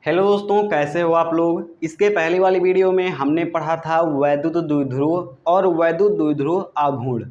Hello दोस्तों, कैसे हो आप लोग। इसके पहले वाली वीडियो में हमने पढ़ा था वैद्युत द्विध्रुव और वैद्युत द्विध्रुव आघूर्ण।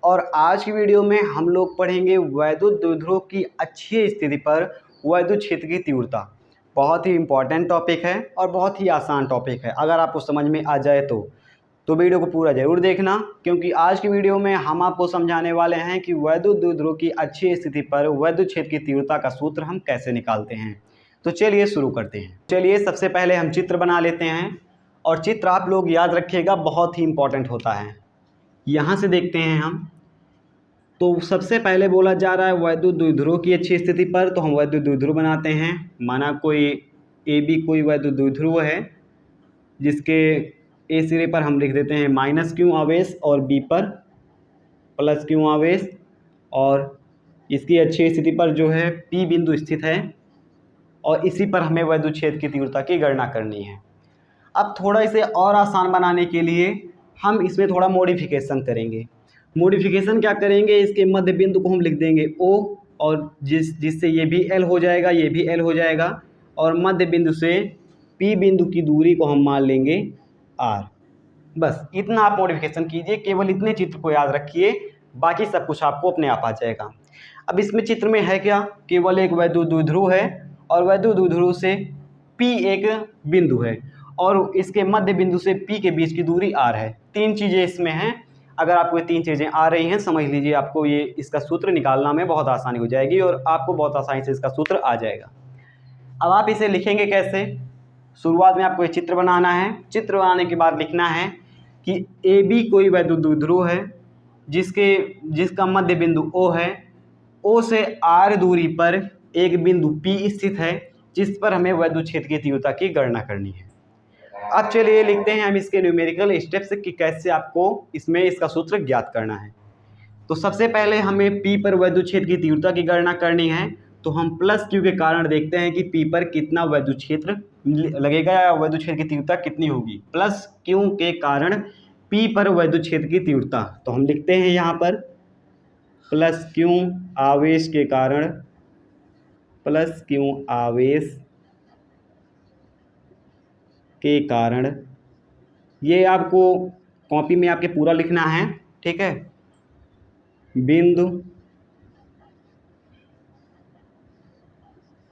और आज की वीडियो में हम लोग पढ़ेंगे वैद्युत द्विध्रुव की अच्छी स्थिति पर वैद्युत क्षेत्र की तीव्रता। बहुत ही इंपॉर्टेंट टॉपिक है और बहुत ही आसान टॉपिक है। अगर आपको समझ में आ जाए तो वीडियो को पूरा ज़रूर देखना, क्योंकि आज की वीडियो में हम आपको समझाने वाले हैं कि वैद्युत द्विध्रुव की अच्छी स्थिति पर वैद्युत क्षेत्र की तीव्रता का सूत्र हम कैसे निकालते हैं। तो चलिए शुरू करते हैं। चलिए सबसे पहले हम चित्र बना लेते हैं, और चित्र आप लोग याद रखिएगा, बहुत ही इंपॉर्टेंट होता है। यहाँ से देखते हैं हम, तो सबसे पहले बोला जा रहा है वैद्युत द्विध्रुव की अच्छी स्थिति पर, तो हम वैद्युत द्विध्रुव बनाते हैं। माना कोई ए बी कोई वैद्युत द्विध्रुव है, जिसके ए सिरे पर हम लिख देते हैं माइनस क्यू आवेश और बी पर प्लस क्यू आवेश, और इसकी अच्छी स्थिति पर जो है पी बिंदु स्थित है, और इसी पर हमें वैद्युत क्षेत्र की तीव्रता की गणना करनी है। अब थोड़ा इसे और आसान बनाने के लिए हम इसमें थोड़ा मॉडिफिकेशन करेंगे। मॉडिफिकेशन क्या करेंगे, इसके मध्य बिंदु को हम लिख देंगे O, और जिससे ये भी L हो जाएगा, ये भी L हो जाएगा, और मध्य बिंदु से P बिंदु की दूरी को हम मान लेंगे R। बस इतना आप मॉडिफिकेशन कीजिए, केवल इतने चित्र को याद रखिए, बाकी सब कुछ आपको अपने आप आ जाएगा। अब इसमें चित्र में है क्या, केवल एक वैद्युत द्विध्रुव है, और वैद्युत द्विध्रुव से P एक बिंदु है, और इसके मध्य बिंदु से P के बीच की दूरी R है। तीन चीज़ें इसमें हैं। अगर आपको ये तीन चीज़ें आ रही हैं, समझ लीजिए आपको ये इसका सूत्र निकालना में बहुत आसानी हो जाएगी, और आपको बहुत आसानी से इसका सूत्र आ जाएगा। अब आप इसे लिखेंगे कैसे। शुरुआत में आपको ये चित्र बनाना है। चित्र बनाने के बाद लिखना है कि ए बी कोई वैद्युत द्विध्रुव है, जिसका मध्य बिंदु O है। O से R दूरी पर एक बिंदु P स्थित है, जिस पर हमें वैद्युत क्षेत्र की तीव्रता की गणना करनी है। अब चलिए लिखते हैं हम इसके न्यूमेरिकल स्टेप्स कि कैसे आपको इसमें इसका सूत्र ज्ञात करना है। तो सबसे पहले हमें P पर वैद्युत क्षेत्र की तीव्रता की गणना करनी है। तो हम प्लस Q के कारण देखते हैं कि P पर कितना वैद्युत क्षेत्र लगेगा, या वैद्युत क्षेत्र की तीव्रता कितनी होगी। प्लस Q के कारण P पर वैद्युत क्षेत्र की तीव्रता, तो हम लिखते हैं यहाँ पर प्लस Q आवेश के कारण, प्लस Q आवेश के कारण, ये आपको कॉपी में आपके पूरा लिखना है, ठीक है। बिंदु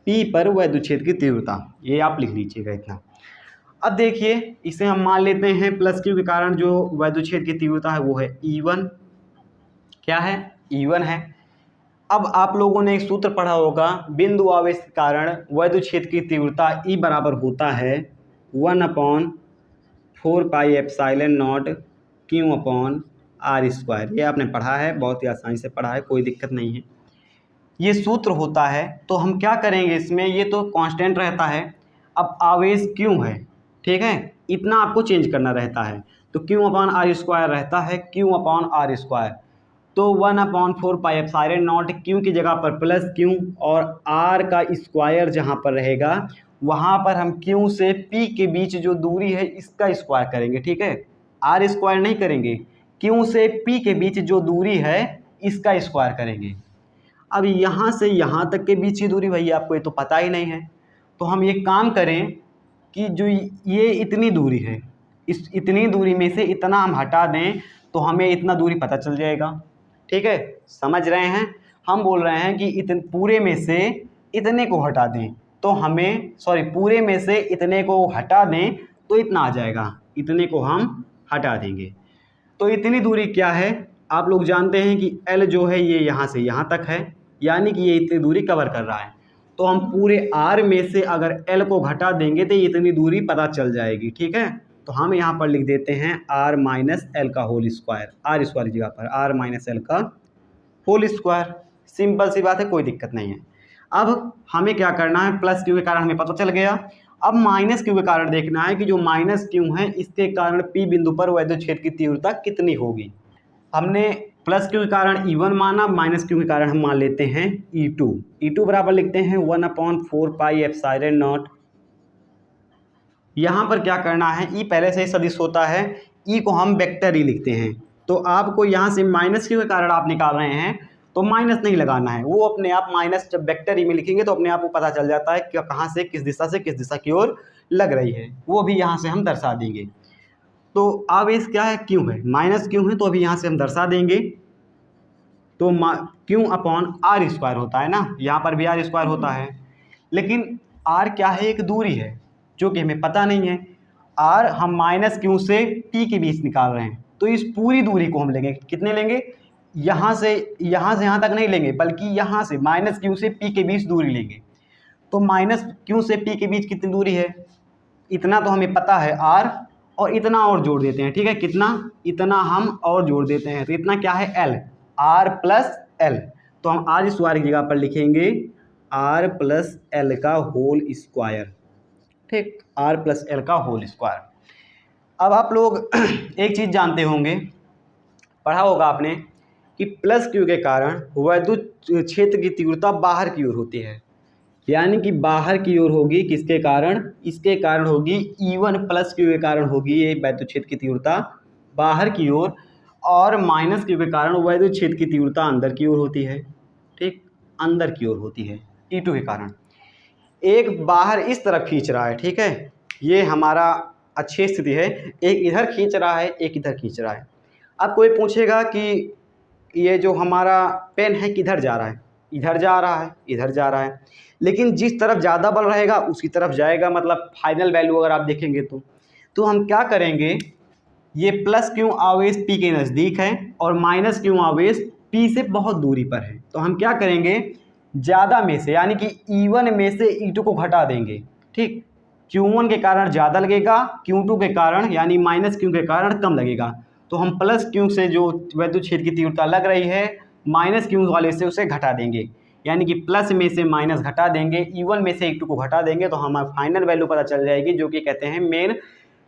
P पर वैद्युत क्षेत्र की तीव्रता, ये आप लिख लीजिएगा इतना। अब देखिए, इसे हम मान लेते हैं प्लस Q के कारण जो वैद्युत क्षेत्र की तीव्रता है वो है E1। क्या है, E1 है। अब आप लोगों ने एक सूत्र पढ़ा होगा, बिंदु आवेश के कारण वैद्युत क्षेत्र की तीव्रता E बराबर होता है 1/4 पाई एप्सिलॉन नॉट Q/r²। ये आपने पढ़ा है, बहुत ही आसानी से पढ़ा है, कोई दिक्कत नहीं है। ये सूत्र होता है। तो हम क्या करेंगे इसमें, ये तो कांस्टेंट रहता है। अब आवेश Q है, ठीक है, इतना आपको चेंज करना रहता है। तो Q/r² रहता है Q/r²। तो 1/4 पाई एप्सिलॉन नॉट Q की जगह पर प्लस Q, और R का स्क्वायर जहाँ पर रहेगा वहाँ पर हम Q से P के बीच जो दूरी है इसका स्क्वायर करेंगे, ठीक है। R स्क्वायर नहीं करेंगे, Q से P के बीच जो दूरी है इसका स्क्वायर करेंगे। अब यहाँ से यहाँ तक के बीच की दूरी भैया आपको ये तो पता ही नहीं है। तो हम ये काम करें कि जो ये इतनी दूरी है, इस इतनी दूरी में से इतना हम हटा दें, तो हमें इतना दूरी पता चल जाएगा, ठीक है। समझ रहे हैं, हम बोल रहे हैं कि पूरे में से इतने को हटा दें, तो हमें पूरे में से इतने को हटा दें तो इतना आ जाएगा, इतने को हम हटा देंगे। तो इतनी दूरी क्या है, आप लोग जानते हैं कि L जो है ये यहाँ से यहाँ तक है, यानी कि ये इतनी दूरी कवर कर रहा है। तो हम पूरे R में से अगर L को घटा देंगे तो इतनी दूरी पता चल जाएगी, ठीक है। तो हम यहाँ पर लिख देते हैं R माइनस एल का होल स्क्वायर, R स्क्वायर की जगह पर R माइनस एल का होल स्क्वायर। सिंपल सी बात है, कोई दिक्कत नहीं है। अब हमें क्या करना है, प्लस Q के कारण हमें पता चल गया। अब माइनस Q के कारण देखना है कि जो माइनस Q है इसके कारण P बिंदु पर वैद्युत क्षेत्र की तीव्रता कितनी होगी। हमने प्लस Q के कारण E1 माना, माइनस Q के कारण हम मान लेते हैं E2। E2 बराबर लिखते हैं 1/4 पाई एप्सिलॉन नॉट। यहाँ पर क्या करना है, E पहले से ही सदिश होता है, E को हम वेक्टर ही लिखते हैं। तो आपको यहाँ से माइनस Q के कारण आप निकाल रहे हैं, तो माइनस नहीं लगाना है, वो अपने आप माइनस जब वेक्टर ई में लिखेंगे तो अपने आप को पता चल जाता है कि कहाँ से किस दिशा की ओर लग रही है, वो भी यहाँ से हम दर्शा देंगे। तो आवेश क्या है, क्यों है, माइनस क्यों है, तो अभी यहाँ से हम दर्शा देंगे। तो क्यों अपॉन आर स्क्वायर होता है ना, यहाँ पर भी आर स्क्वायर होता है, लेकिन आर क्या है, एक दूरी है जो कि हमें पता नहीं है। आर हम माइनस क्यू से टी के बीच निकाल रहे हैं, तो इस पूरी दूरी को हम लेंगे, कितने लेंगे, यहाँ से यहाँ तक नहीं लेंगे, बल्कि यहाँ से माइनस क्यू से पी के बीच दूरी लेंगे। तो माइनस क्यू से पी के बीच कितनी दूरी है, इतना तो हमें पता है आर, और इतना और जोड़ देते हैं, ठीक है, कितना, इतना हम और जोड़ देते हैं, तो इतना क्या है, एल, आर प्लस एल। तो हम आर स्क्वायर की जगह पर लिखेंगे आर प्लस एल का होल स्क्वायर, ठीक, आर प्लस एल का होल स्क्वायर। अब आप लोग एक चीज़ जानते होंगे, पढ़ा होगा आपने कि प्लस क्यू के कारण वैद्युत क्षेत्र की तीव्रता बाहर की ओर होती है, यानी कि बाहर की ओर होगी, किसके कारण, इसके कारण होगी, E1 प्लस क्यू के कारण होगी ये वैद्युत क्षेत्र की तीव्रता बाहर की ओर, और माइनस क्यू के कारण वैद्युत क्षेत्र की तीव्रता अंदर की ओर होती है, ठीक, अंदर की ओर होती है E2 के कारण। एक बाहर इस तरफ खींच रहा है, ठीक है, ये हमारा अच्छी स्थिति है, एक इधर खींच रहा है, एक इधर खींच रहा है। अब कोई पूछेगा कि ये जो हमारा पेन है किधर जा रहा है, इधर जा रहा है, इधर जा रहा है, लेकिन जिस तरफ ज़्यादा बल रहेगा उसी तरफ जाएगा, मतलब फाइनल वैल्यू अगर आप देखेंगे तो हम क्या करेंगे, ये प्लस क्यू आवेश P के नज़दीक है और माइनस क्यू आवेश P से बहुत दूरी पर है, तो हम क्या करेंगे, ज़्यादा में से यानी कि E1 में से E2 को घटा देंगे, ठीक, Q1 के कारण ज़्यादा लगेगा, Q2 के कारण यानी माइनस क्यू के कारण कम लगेगा, तो हम प्लस क्यू से जो वैद्युत क्षेत्र की तीव्रता लग रही है माइनस क्यू वाले से उसे घटा देंगे, यानी कि प्लस में से माइनस घटा देंगे, E1 में से E2 को घटा देंगे, तो हमारा फाइनल वैल्यू पता चल जाएगी, जो कि कहते हैं मेन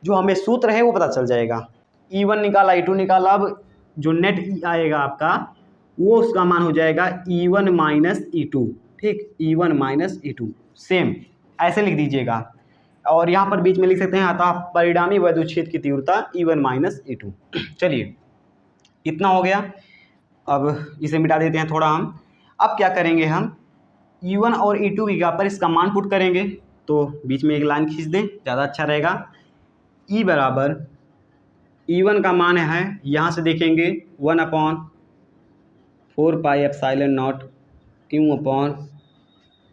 जो हमें सूत्र है वो पता चल जाएगा। E1 निकाला, E2 निकाला, अब जो नेट E आएगा आपका वो उसका मान हो जाएगा E1 माइनस E2, ठीक, E1 माइनस E2, सेम ऐसे लिख दीजिएगा, और यहाँ पर बीच में लिख सकते हैं अतः परिणामी वैद्युत क्षेत्र की तीव्रता E1 माइनस E2। चलिए इतना हो गया, अब इसे मिटा देते हैं थोड़ा हम। अब क्या करेंगे, हम E1 और E2 की जगह पर इसका मान पुट करेंगे, तो बीच में एक लाइन खींच दें, ज़्यादा अच्छा रहेगा। E बराबर E1 का मान है, यहाँ से देखेंगे 1/4 pi epsilon not Q upon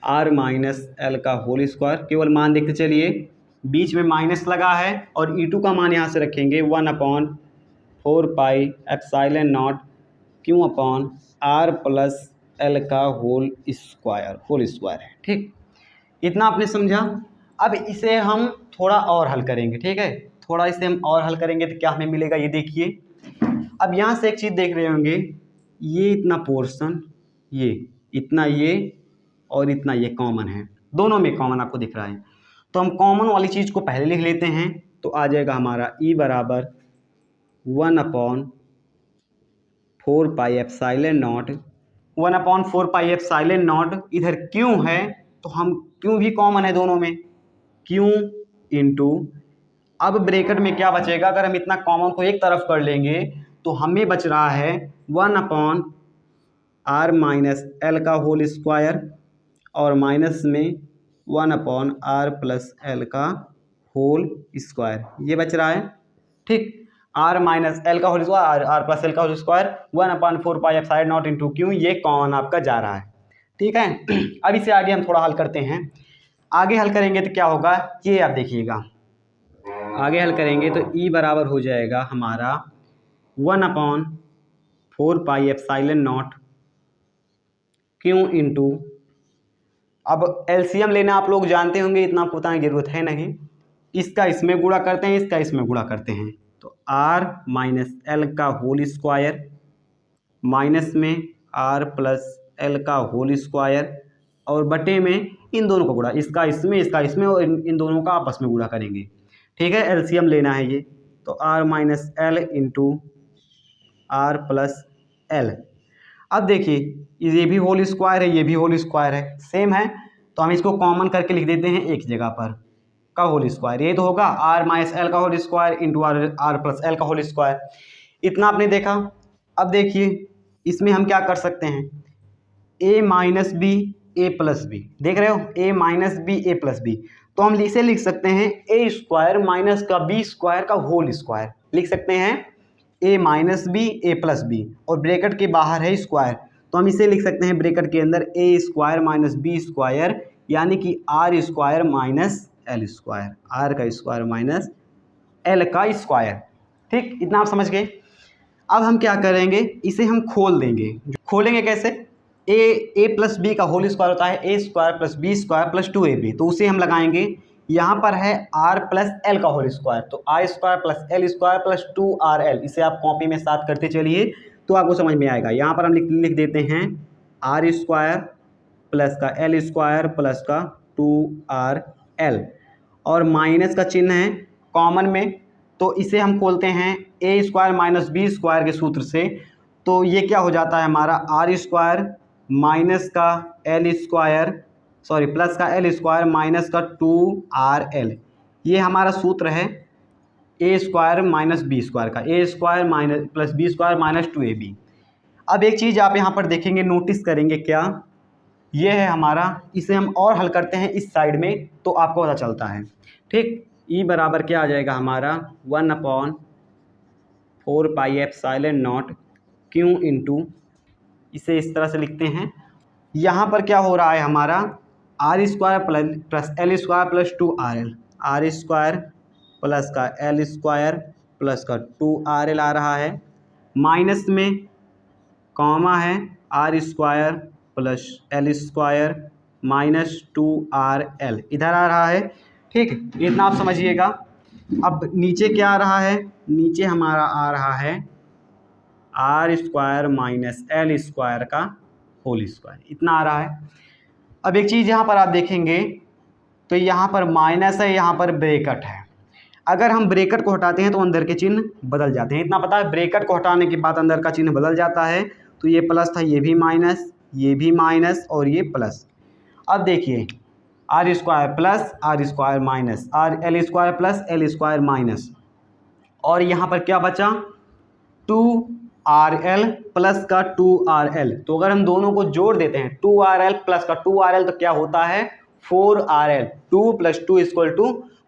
R minus L का होल स्क्वायर, केवल मान देखते चलिए, बीच में माइनस लगा है, और E2 का मान यहाँ से रखेंगे 1/4 pi epsilon not Q upon R plus L का होल स्क्वायर है, ठीक, इतना आपने समझा। अब इसे हम थोड़ा और हल करेंगे, ठीक है, थोड़ा इसे हम और हल करेंगे तो क्या हमें मिलेगा, ये देखिए। अब यहाँ से एक चीज़ देख रहे होंगे, ये इतना पोर्शन, ये इतना, ये और इतना, ये कॉमन है, दोनों में कॉमन आपको दिख रहा है, तो हम कॉमन वाली चीज़ को पहले लिख लेते हैं, तो आ जाएगा हमारा E बराबर 1/4 pi epsilon not, 1/4 pi epsilon not, इधर क्यों है तो हम क्यों भी कॉमन है दोनों में, क्यों इंटू, अब ब्रैकेट में क्या बचेगा, अगर हम इतना कॉमन को एक तरफ कर लेंगे तो हमें बच रहा है 1/R माइनस एल का होल स्क्वायर, और माइनस में 1/R प्लस एल का होल स्क्वायर, ये बच रहा है, ठीक, R माइनस एल का whole square, R plus L का whole square, 1/4 pi epsilon naught into क्यू, ये कॉमन आपका जा रहा है, ठीक है। अब इसे आगे हम थोड़ा हल करते हैं, आगे हल करेंगे तो क्या होगा, ये आप देखिएगा, आगे हल करेंगे तो E बराबर हो जाएगा हमारा 1/4 pi epsilon not Q into, अब एलसीएम लेना आप लोग जानते होंगे, इतना आपको बताने की जरूरत है नहीं, इसका इसमें गुणा करते हैं, इसका इसमें गुणा करते हैं, तो R माइनस एल का होल स्क्वायर माइनस में R प्लस एल का होल स्क्वायर, और बटे में इन दोनों को गुणा, इसका इसमें और इन दोनों का आपस में गुणा करेंगे, ठीक है, एलसीएम लेना है ये, तो R minus L into R plus L. अब देखिए ये भी होल स्क्वायर है, ये भी होल स्क्वायर है, सेम है, तो हम इसको कॉमन करके लिख देते हैं एक जगह पर, का होल स्क्वायर, ये तो होगा R माइनस एल का whole square into R plus L का होल स्क्वायर, इतना आपने देखा। अब देखिए इसमें हम क्या कर सकते हैं, a minus B A plus B, देख रहे हो, a minus B A plus B, तो हम इसे लिख सकते हैं ए स्क्वायर माइनस का बी स्क्वायर का होल स्क्वायर, लिख सकते हैं a minus B A plus B, और ब्रैकेट के बाहर है स्क्वायर, तो हम इसे लिख सकते हैं ब्रैकेट के अंदर a square minus B square, यानी कि R square minus L square, R का स्क्वायर माइनस एल का स्क्वायर। ठीक, इतना आप समझ गए। अब हम क्या करेंगे, इसे हम खोल देंगे। खोलेंगे कैसे, ए प्लस बी का होल स्क्वायर होता है A square plus B square plus 2ab, तो उसे हम लगाएंगे, यहाँ पर है आर प्लस एल का होल स्क्वायर, तो R square plus L square plus 2rl, इसे आप कॉपी में साथ करते चलिए तो आपको समझ में आएगा। यहाँ पर हम लिख देते हैं आर स्क्वायर प्लस का एल स्क्वायर प्लस का 2rl, और माइनस का चिन्ह है कॉमन में, तो इसे हम खोलते हैं A square minus B square के सूत्र से, तो ये क्या हो जाता है हमारा आर स्क्वायर माइनस का एल स्क्वायर, सॉरी प्लस का एल स्क्वायर माइनस का 2rl, ये हमारा सूत्र है A square minus B square का, A square minus plus B square minus 2ab। अब एक चीज़ आप यहाँ पर देखेंगे, नोटिस करेंगे, क्या ये है हमारा, इसे हम और हल करते हैं इस साइड में तो आपको पता चलता है। ठीक, ई बराबर क्या आ जाएगा हमारा 1/4 pi epsilon not Q into, इसे इस तरह से लिखते हैं, यहाँ पर क्या हो रहा है हमारा R square plus L square plus 2rl, R square plus का एल स्क्वायर प्लस का 2rl आ रहा है, माइनस में कॉमा है R square plus L square minus 2rl इधर आ रहा है। ठीक, इतना आप समझिएगा। अब नीचे क्या आ रहा है, नीचे हमारा आ रहा है R square minus L square का होल स्क्वायर, इतना आ रहा है। अब एक चीज़ यहाँ पर आप देखेंगे तो यहाँ पर माइनस है, यहाँ पर ब्रैकेट है, अगर हम ब्रैकेट को हटाते हैं तो अंदर के चिन्ह बदल जाते हैं, इतना पता है, ब्रैकेट को हटाने के बाद अंदर का चिन्ह बदल जाता है, तो ये प्लस था, ये भी माइनस, ये भी माइनस और ये प्लस। अब देखिए R square plus R square minus R L square plus L square minus, और यहाँ पर क्या बचा 2rl प्लस का 2rl, तो अगर हम दोनों को जोड़ देते हैं 2rl प्लस का 2rl तो क्या होता है 4rl, 2 + 2 =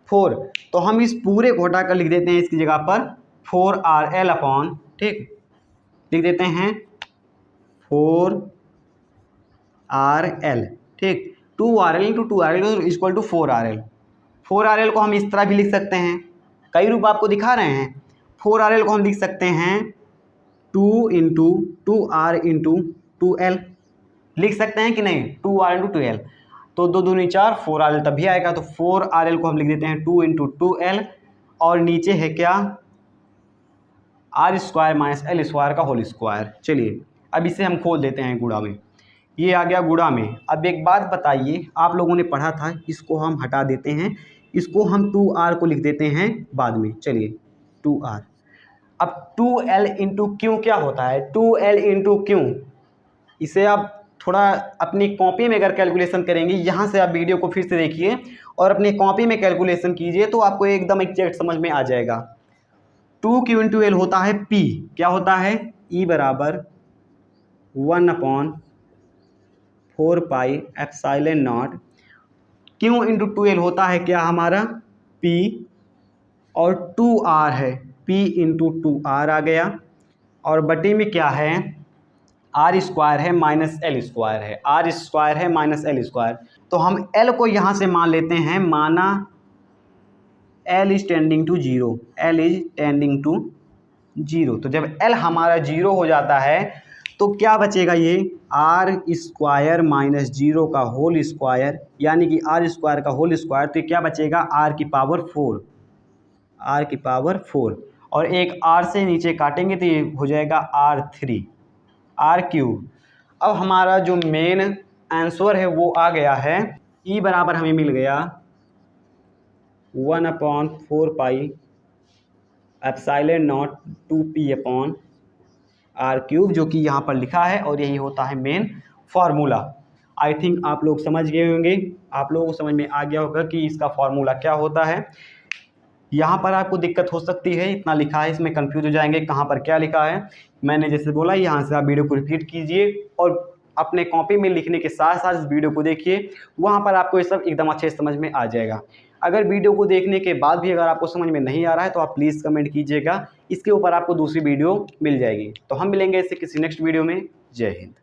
4, तो हम इस पूरे को हटा कर लिख देते हैं इसकी जगह पर 4rl अपॉन, ठीक, लिख देते हैं 4rl, ठीक, 2rl × 2rl = 4rl। 4rl को हम इस तरह भी लिख सकते हैं, कई रूप आपको दिखा रहे हैं, 4rl को हम लिख सकते हैं 2 × 2r × 2l, लिख सकते हैं कि नहीं, 2r × 2l, तो 2 दूनी 4, 4rl तब भी आएगा, तो 4rl को हम लिख देते हैं 2 × 2l, और नीचे है क्या R square minus L square का होल स्क्वायर। चलिए अब इसे हम खोल देते हैं गुणा में, ये आ गया गुणा में। अब एक बात बताइए, आप लोगों ने पढ़ा था, इसको हम हटा देते हैं, इसको हम 2r को लिख देते हैं बाद में, चलिए 2r। अब 2l × q क्या होता है, 2l × q, इसे आप थोड़ा अपनी कॉपी में अगर कैलकुलेशन करेंगे, यहाँ से आप वीडियो को फिर से देखिए और अपनी कॉपी में कैलकुलेशन कीजिए तो आपको एकदम एग्जैक्ट समझ में आ जाएगा। 2q × l होता है p, क्या होता है E बराबर 1/4 pi epsilon not, q × 2l होता है क्या हमारा p, और 2r है, p × 2r आ गया, और बटे में क्या है आर स्क्वायर है माइनस एल स्क्वायर है, आर स्क्वायर है माइनस एल स्क्वायर, तो हम एल को यहाँ से मान लेते हैं, माना L is tending to 0, L is tending to 0, तो जब एल हमारा 0 हो जाता है तो क्या बचेगा, ये आर स्क्वायर माइनस 0 का होल स्क्वायर, यानी कि आर स्क्वायर का होल स्क्वायर, तो क्या बचेगा आर की पावर 4, आर की पावर 4, और एक आर से नीचे काटेंगे तो ये हो जाएगा r3 r3। अब हमारा जो मेन आंसर है वो आ गया है, ई बराबर हमें मिल गया 1/4 पाई एप्सिलॉन नॉट 2p/r3, जो कि यहाँ पर लिखा है, और यही होता है मेन फार्मूला। आई थिंक आप लोग समझ गए होंगे, आप लोगों को समझ में आ गया होगा कि इसका फार्मूला क्या होता है। यहाँ पर आपको दिक्कत हो सकती है, इतना लिखा है, इसमें कंफ्यूज हो जाएंगे कहाँ पर क्या लिखा है। मैंने जैसे बोला, यहाँ से आप वीडियो को रिपीट कीजिए और अपने कॉपी में लिखने के साथ साथ इस वीडियो को देखिए, वहाँ पर आपको ये सब एकदम अच्छे समझ में आ जाएगा। अगर वीडियो को देखने के बाद भी अगर आपको समझ में नहीं आ रहा है तो आप प्लीज़ कमेंट कीजिएगा, इसके ऊपर आपको दूसरी वीडियो मिल जाएगी। तो हम मिलेंगे इससे किसी नेक्स्ट वीडियो में। जय हिंद।